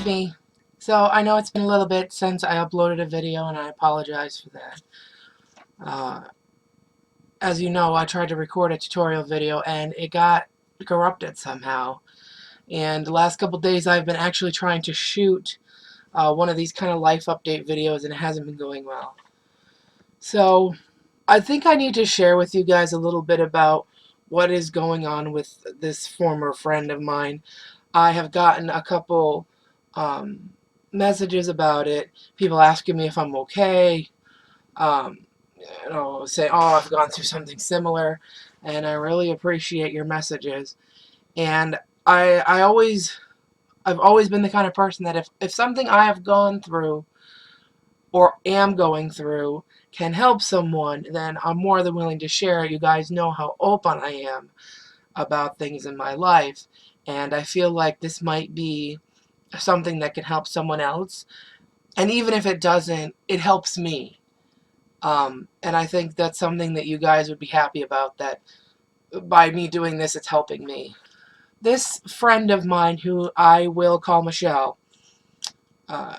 it's me. So I know it's been a little bit since I uploaded a video, and I apologize for that. Uh, as you know, I tried to record a tutorial video and it got corrupted somehow. And the last couple days I've been actually trying to shoot one of these kind of life update videos, and it hasn't been going well. So I think I need to share with you guys a little bit about what is going on with this former friend of mine. I have gotten a couple um, messages about it, people asking me if I'm okay, um, say, oh, I've gone through something similar, and I really appreciate your messages. And I've always been the kind of person that if something I have gone through or am going through can help someone, then I'm more than willing to share it. You guys know how open I am about things in my life, and I feel like this might be something that can help someone else. And even if it doesn't, it helps me. And I think that's something that you guys would be happy about, that by me doing this, it's helping me. This friend of mine, who I will call Michelle, uh,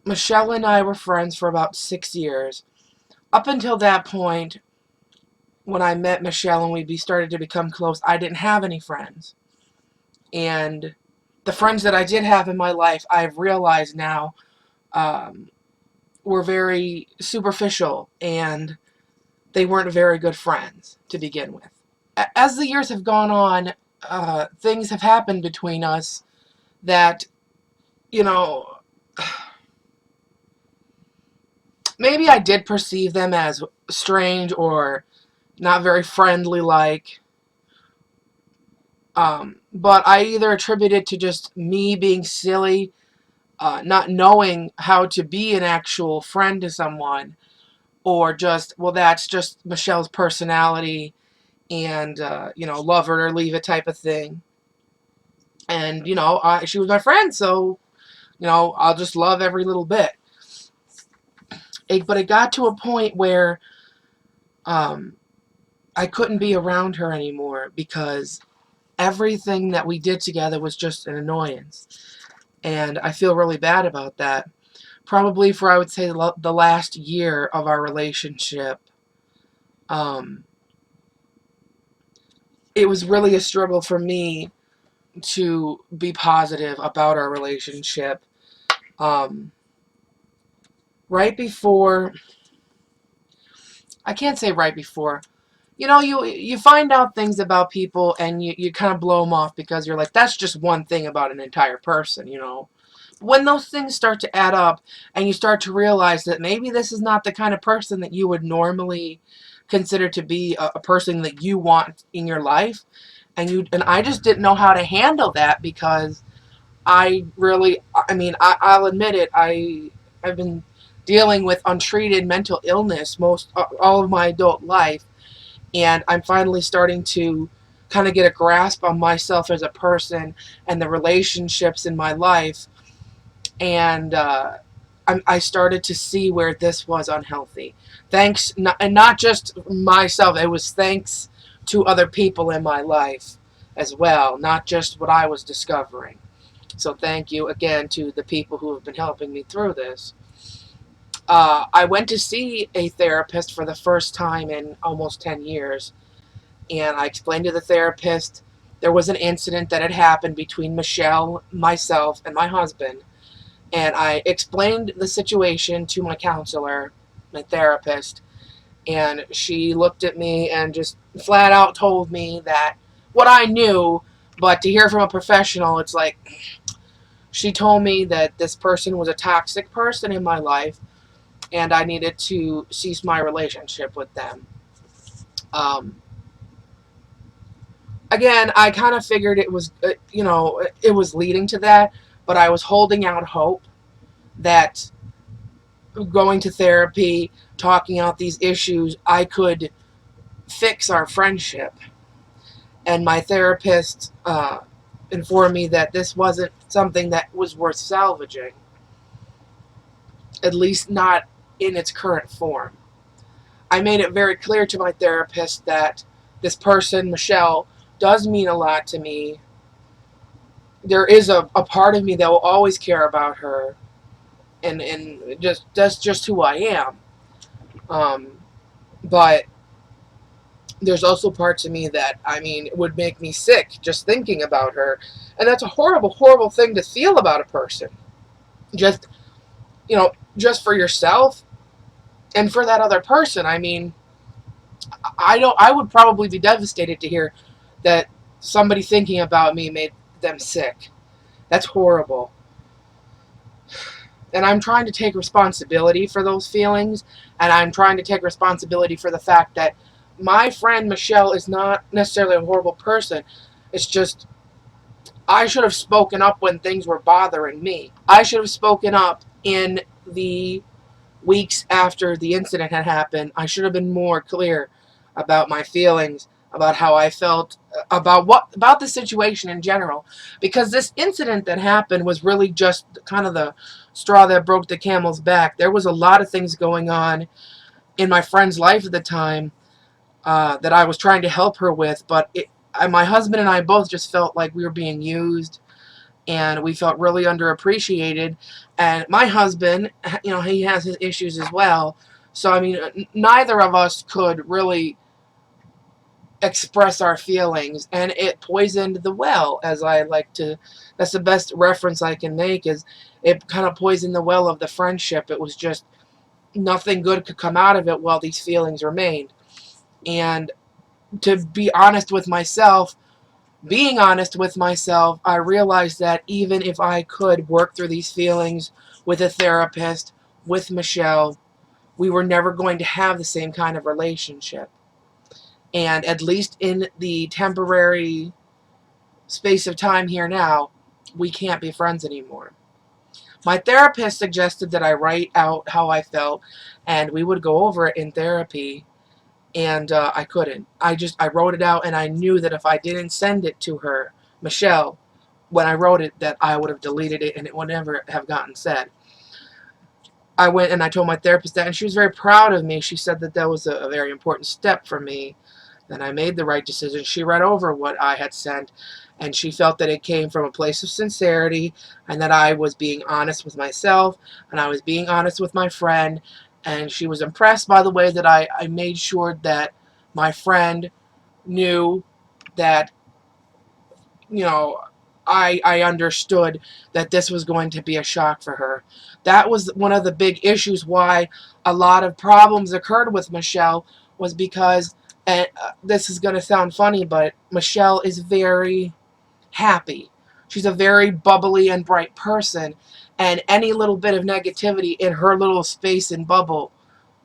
Michelle and I were friends for about 6 years. Up until that point, when I met Michelle and we started to become close, I didn't have any friends. And the friends that I did have in my life, I've realized now, um, were very superficial, and they weren't very good friends to begin with. As the years have gone on, things have happened between us that, you know, maybe I did perceive them as strange or not very friendly like. But I either attributed to just me being silly, not knowing how to be an actual friend to someone, or just, well, that's just Michelle's personality, and, love her or leave it type of thing. And, she was my friend, so, I'll just love every little bit. But it got to a point where um, I couldn't be around her anymore because everything that we did together was just an annoyance. And I feel really bad about that. Probably for, I would say, the last year of our relationship, um, it was really a struggle for me to be positive about our relationship. Um, right before, I can't say right before, you find out things about people, and you kind of blow them off because you're like, that's just one thing about an entire person. When those things start to add up and you start to realize that maybe this is not the kind of person that you would normally consider to be a person that you want in your life, and I just didn't know how to handle that because I'll admit it, I've been dealing with untreated mental illness most all of my adult life, and I'm finally starting to kind of get a grasp on myself as a person and the relationships in my life, and I started to see where this was unhealthy. And not just myself, it was thanks to other people in my life as well, not just what I was discovering. So thank you again to the people who have been helping me through this. I went to see a therapist for the first time in almost 10 years, and I explained to the therapist there was an incident that had happened between Michelle, myself, and my husband. And I explained the situation to my counselor, my therapist, and she looked at me and just flat out told me that what I knew, but to hear from a professional, it's like, she told me that this person was a toxic person in my life, and I needed to cease my relationship with them. Um, Again, I kind of figured it was, it was leading to that, but I was holding out hope that going to therapy, talking out these issues, I could fix our friendship. And my therapist informed me that this wasn't something that was worth salvaging, at least not in its current form. I made it very clear to my therapist that this person, Michelle, does mean a lot to me, there is a part of me that will always care about her, and just that's just who I am. Um, but there's also parts of me that, I mean, it would make me sick just thinking about her, and that's a horrible, horrible thing to feel about a person. Just, just for yourself and for that other person. I mean, I would probably be devastated to hear that somebody thinking about me made them sick. That's horrible. And I'm trying to take responsibility for those feelings, and I'm trying to take responsibility for the fact that my friend Michelle is not necessarily a horrible person. It's just I should have spoken up when things were bothering me. I should have spoken up in the weeks after the incident had happened. I should have been more clear about my feelings, about how I felt, about the situation in general, because this incident that happened was really just kind of the straw that broke the camel's back. There was a lot of things going on in my friend's life at the time that I was trying to help her with, but my husband and I both just felt like we were being used, and we felt really underappreciated. And my husband, he has his issues as well. So, I mean, neither of us could really express our feelings, and it poisoned the well, as I like to, that's the best reference I can make, is it kind of poisoned the well of the friendship. It was just nothing good could come out of it while these feelings remained. And to be honest with myself, being honest with myself, I realized that even if I could work through these feelings with a therapist, with Michelle, we were never going to have the same kind of relationship. And at least in the temporary space of time here now, we can't be friends anymore. My therapist suggested that I write out how I felt, and we would go over it in therapy, and I couldn't. I wrote it out, and I knew that if I didn't send it to her, Michelle, when I wrote it, that I would have deleted it and it would never have gotten said. I went and I told my therapist that, and she was very proud of me. She said that that was a very important step for me, that I made the right decision. She read over what I had sent, and she felt that it came from a place of sincerity, and that I was being honest with myself, and I was being honest with my friend. And she was impressed by the way that I made sure that my friend knew that, you know, I understood that this was going to be a shock for her. That was one of the big issues why a lot of problems occurred with Michelle, was because, and this is going to sound funny, but Michelle is very happy. She's a very bubbly and bright person, and any little bit of negativity in her little space and bubble,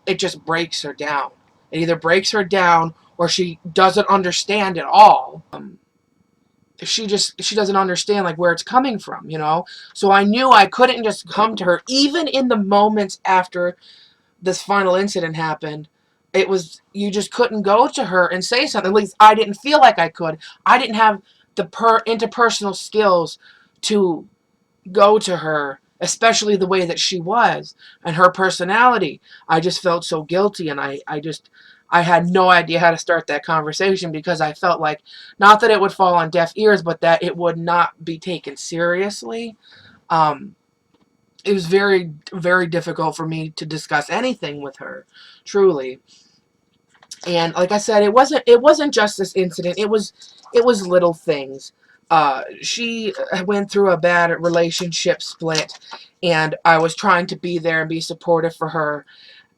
it just breaks her down. It either breaks her down or she doesn't understand at all. She doesn't understand like where it's coming from, so I knew I couldn't just come to her even in the moments after this final incident happened. It was, you just couldn't go to her and say something. At least I didn't feel like I could. I didn't have the interpersonal skills to go to her, especially the way that she was and her personality. I just felt so guilty, and I had no idea how to start that conversation, because I felt like, not that it would fall on deaf ears, but that it would not be taken seriously. Um, it was very, very difficult for me to discuss anything with her, truly. And like I said, it wasn't just this incident. It was little things. She went through a bad relationship split, and I was trying to be there and be supportive for her.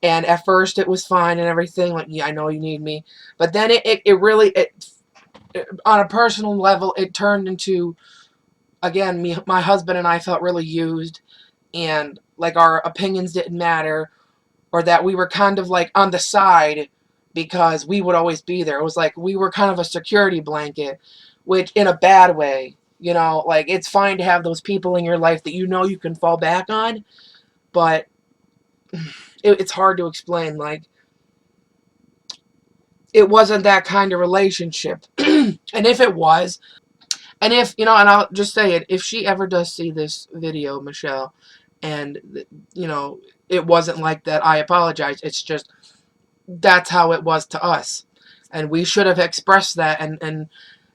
And at first it was fine and everything, like, yeah, I know you need me. But then it really, on a personal level, it turned into, again, my husband and I felt really used, and like our opinions didn't matter, or that we were kind of like on the side because we would always be there. It was like we were kind of a security blanket, which in a bad way. Like, it's fine to have those people in your life that you can fall back on, but it's hard to explain. Like, it wasn't that kind of relationship. And if it was, and if, and I'll just say it, if she ever does see this video, Michelle, and, it wasn't like that, I apologize. It's just, that's how it was to us. And we should have expressed that, and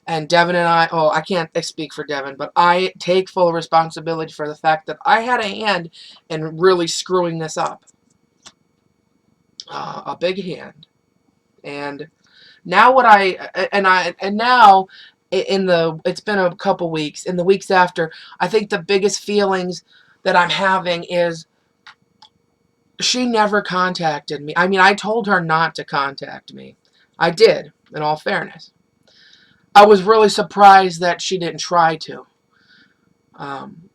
And Devin and I, oh, I can't speak for Devin, but I take full responsibility for the fact that I had a hand in really screwing this up. A big hand. And now now it's been a couple weeks. In the weeks after, I think the biggest feelings that I'm having is she never contacted me. I mean, I told her not to contact me. I did, in all fairness. I was really surprised that she didn't try to. Um,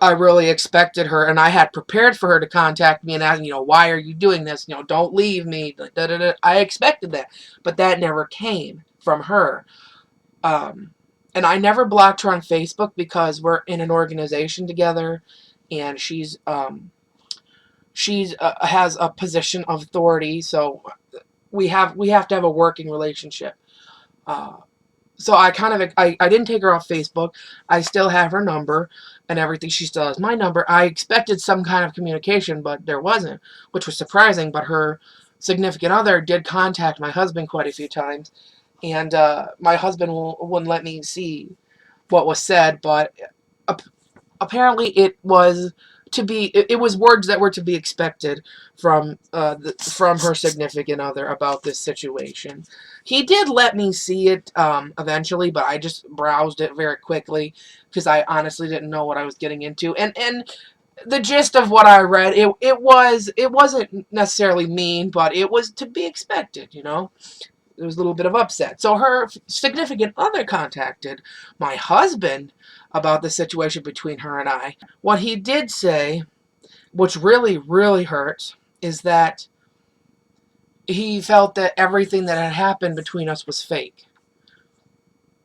I really expected her, and I had prepared for her to contact me and ask, why are you doing this? Don't leave me. Da, da, da. I expected that, but that never came from her. And I never blocked her on Facebook because we're in an organization together, and she's has a position of authority, so we have to have a working relationship. Uh, so I didn't take her off Facebook. I still have her number and everything. She still has my number. I expected some kind of communication, but there wasn't, which was surprising. But her significant other did contact my husband quite a few times, and my husband wouldn't let me see what was said, but apparently it was it was words that were to be expected from her significant other about this situation. He did let me see it eventually, but I just browsed it very quickly because I honestly didn't know what I was getting into. And the gist of what I read, it wasn't necessarily mean, but it was to be expected. There was a little bit of upset. So her significant other contacted my husband about the situation between her and I. What he did say, which really, really hurts, is that he felt that everything that had happened between us was fake.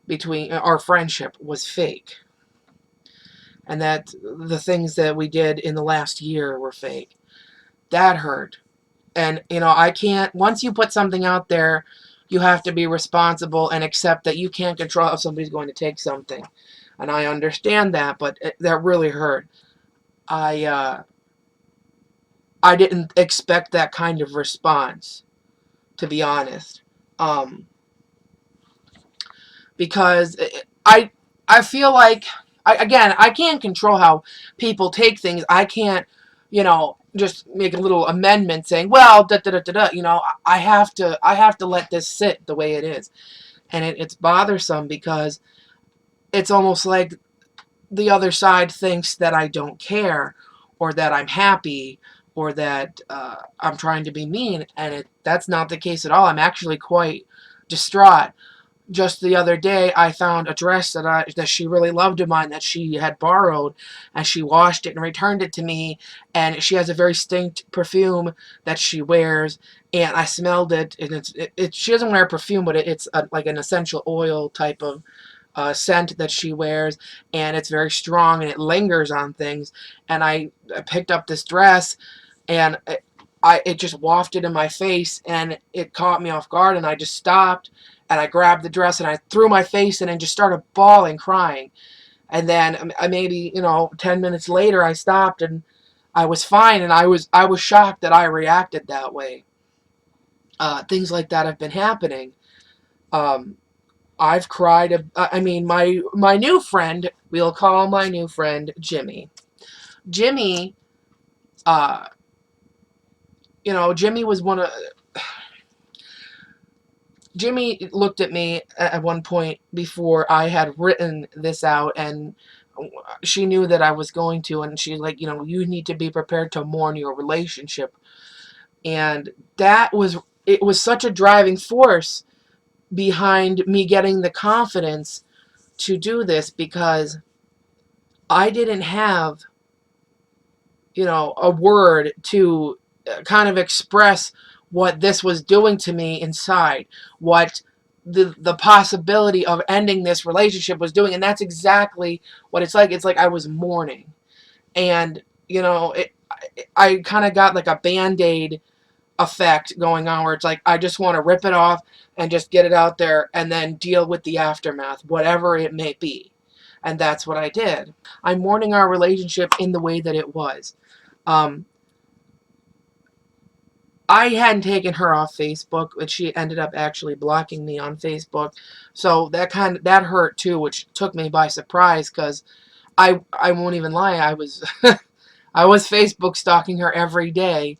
Between our friendship was fake. And that the things that we did in the last year were fake. That hurt. And, I can't, once you put something out there, you have to be responsible and accept that you can't control if somebody's going to take something. And I understand that, but that really hurt. I didn't expect that kind of response, to be honest. Because I feel like, I can't control how people take things. I can't, just make a little amendment saying, well, da da da da da. I have to let this sit the way it is, and it's bothersome because it's almost like the other side thinks that I don't care, or that I'm happy, or that I'm trying to be mean, and that's not the case at all. I'm actually quite distraught. Just the other day, I found a dress that she really loved of mine that she had borrowed, and she washed it and returned it to me. And she has a very distinct perfume that she wears, and I smelled it. And she doesn't wear perfume, but it's like an essential oil type of scent that she wears, and it's very strong and it lingers on things. And I picked up this dress, and it just wafted in my face, and it caught me off guard, and I just stopped, and I grabbed the dress, and I threw my face in and just started bawling, crying. And then maybe 10 minutes later, I stopped, and I was fine, and I was shocked that I reacted that way. Things like that have been happening. I've cried. I mean, my new friend, we'll call my new friend Jimmy. Jimmy, uh, Jimmy was one of. Jimmy looked at me at one point before I had written this out, and she knew that I was going to, and she's like, you need to be prepared to mourn your relationship. And it was such a driving force behind me getting the confidence to do this, because I didn't have, a word to kind of express what this was doing to me inside, what the possibility of ending this relationship was doing. And that's exactly what it's like. It's like I was mourning. And, I kind of got like a Band-Aid effect going on, where it's like I just want to rip it off and just get it out there and then deal with the aftermath, whatever it may be. And that's what I did. I'm mourning our relationship in the way that it was. Um, I hadn't taken her off Facebook, but she ended up actually blocking me on Facebook. So that hurt too, which took me by surprise because I won't even lie, I was I was Facebook stalking her every day,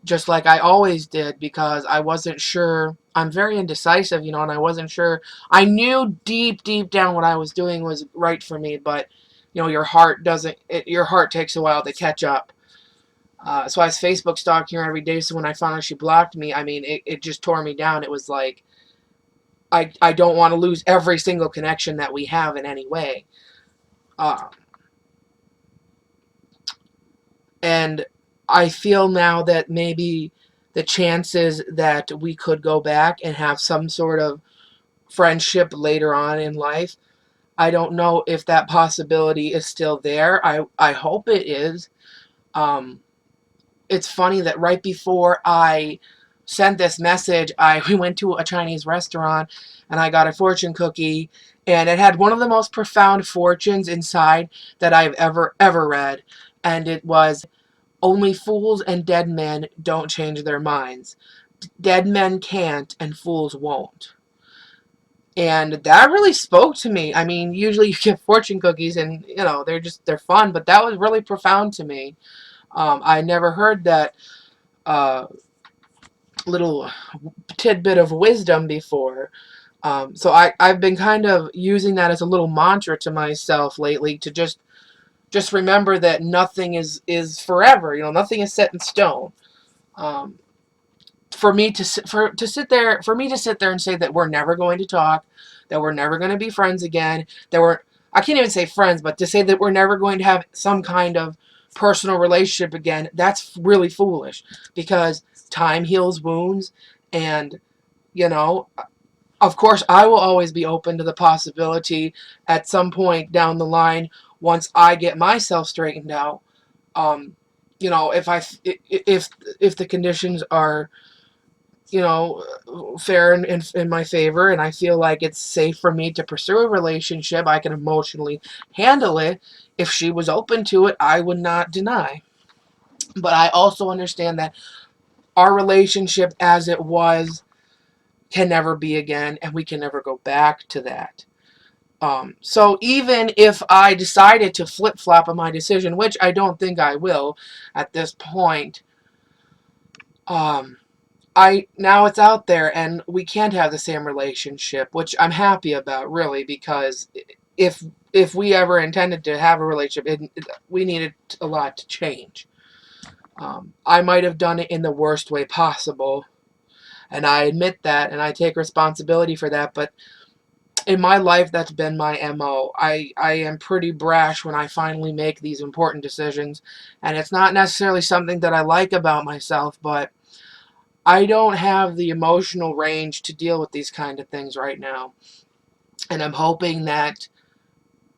just like I always did, because I wasn't sure. I'm very indecisive, and I wasn't sure. I knew deep down what I was doing was right for me, but your heart doesn't. Your heart takes a while to catch up. So I was Facebook stalking her every day. So when I found out she blocked me, I mean, it just tore me down. It was like I don't want to lose every single connection that we have in any way. Uh, and I feel now that maybe the chances that we could go back and have some sort of friendship later on in life, I don't know if that possibility is still there. I hope it is. Um, it's funny that right before I sent this message, we went to a Chinese restaurant and I got a fortune cookie, and it had one of the most profound fortunes inside that I've ever read, and it was, only fools and dead men don't change their minds. Dead men can't and fools won't. And that really spoke to me. I mean, usually you get fortune cookies and, they're fun, but that was really profound to me. I never heard that uh, little tidbit of wisdom before. So I've been kind of using that as a little mantra to myself lately, to just remember that nothing is forever. Nothing is set in stone. Um, for me to sit there and say that we're never going to talk, that we're never going to be friends again, that I can't even say friends, but to say that we're never going to have some kind of personal relationship again, that's really foolish, because time heals wounds. And you know of course I will always be open to the possibility at some point down the line, once I get myself straightened out, um if the conditions are fair and in my favor, and I feel like it's safe for me to pursue a relationship, I can emotionally handle it. If she was open to it, I would not deny. But I also understand that our relationship as it was can never be again, and we can never go back to that. So even if I decided to flip-flop on my decision, which I don't think I will at this point, um, now it's out there and we can't have the same relationship, which I'm happy about, really, because if we ever intended to have a relationship, we needed a lot to change. I might have done it in the worst way possible, and I admit that, and I take responsibility for that, but in my life, that's been my MO. I am pretty brash when I finally make these important decisions, and it's not necessarily something that I like about myself, but I don't have the emotional range to deal with these kind of things right now. And I'm hoping that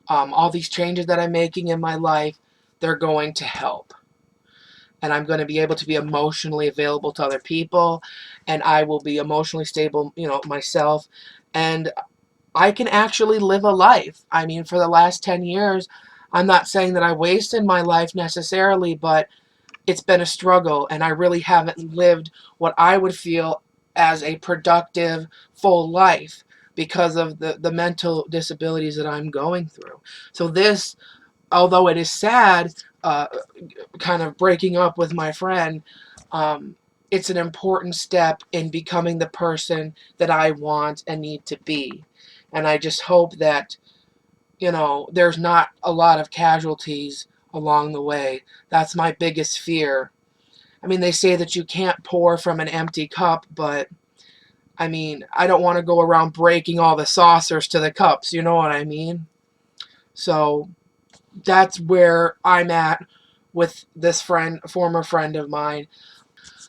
all these changes that I'm making in my life, they're going to help. And I'm going to be able to be emotionally available to other people, and I will be emotionally stable, myself. And I can actually live a life. I mean, for the last 10 years, I'm not saying that I wasted my life necessarily, but it's been a struggle, and I really haven't lived what I would feel as a productive, full life, because of the mental disabilities that I'm going through. So this, although it is sad, uh, kind of breaking up with my friend, it's an important step in becoming the person that I want and need to be. And I just hope that, there's not a lot of casualties along the way. That's my biggest fear. I mean, they say that you can't pour from an empty cup, but I mean, I don't want to go around breaking all the saucers to the cups, you know what I mean? So that's where I'm at with this former friend of mine.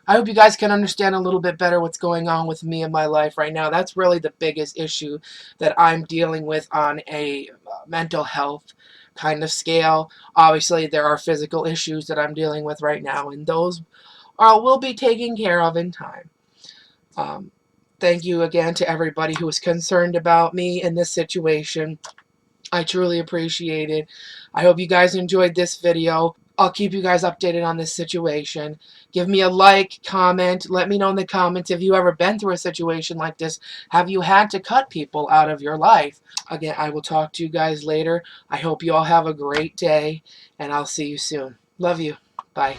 I hope you guys can understand a little bit better what's going on with me in my life right now. That's really the biggest issue that I'm dealing with on a mental health kind of scale. Obviously, there are physical issues that I'm dealing with right now, and those will be taken care of in time. Um, Thank you again to everybody who is concerned about me in this situation. I truly appreciate it. I hope you guys enjoyed this video. I'll keep you guys updated on this situation. Give me a like, comment. Let me know in the comments if you ever been through a situation like this. Have you had to cut people out of your life? Again, I will talk to you guys later. I hope you all have a great day, and I'll see you soon. Love you. Bye.